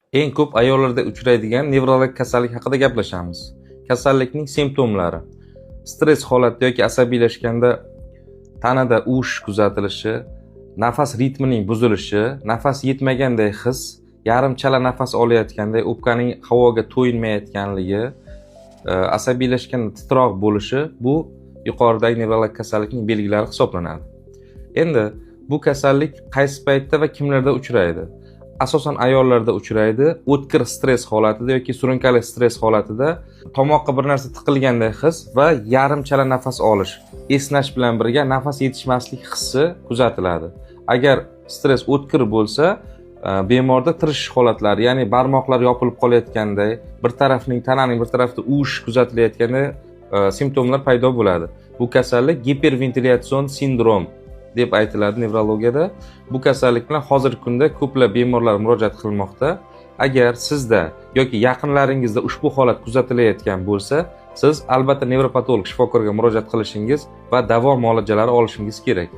Eng ko'p ayollarda uchraydigan nevrologik kasallik haqida gaplashamiz. Kasallikning simptomlari: stress holatda yoki asabiylashganda tanada uvush kuzatilishi, nafas ritmining buzilishi, nafas yetmaganday his, yarim chala nafas olayotganday o'pkaning havoga to'yinmayotganligi, asabiylashganda titroq bo'lishi bu yuqoridagi nevrologik kasallikning belgilari hisoblanadi. Endi bu kasallik qaysi paytda va kimlarda uchraydi? Asosan ayollarda uchraydi. O'tkir stress holatida yoki surunkali stress holatida tomoqqa bir narsa tiqilganday his va yarim chala nafas olish, esnash bilan birga nafas yetishmaslik hissi kuzatiladi. Agar stress o'tkir bo'lsa, bemorda tirishish holatlari, ya'ni barmoqlar yopilib qolayotganday, tananing bir tarafida uvush kuzatilayotganday simptomlar paydo bo'ladi. Bu kasallik giperventilyatsion sindrom deb aytiladi nevrologiyada. Bu kasallik bilan hozirgi kunda ko'plab bemorlar murojaat qilmoqda. Agar sizda yoki yaqinlaringizda ushbu holat kuzatilayotgan bo'lsa, siz albatta nevropatolog shifokorga murojaat qilishingiz va davo muolajalari olishingiz kerak.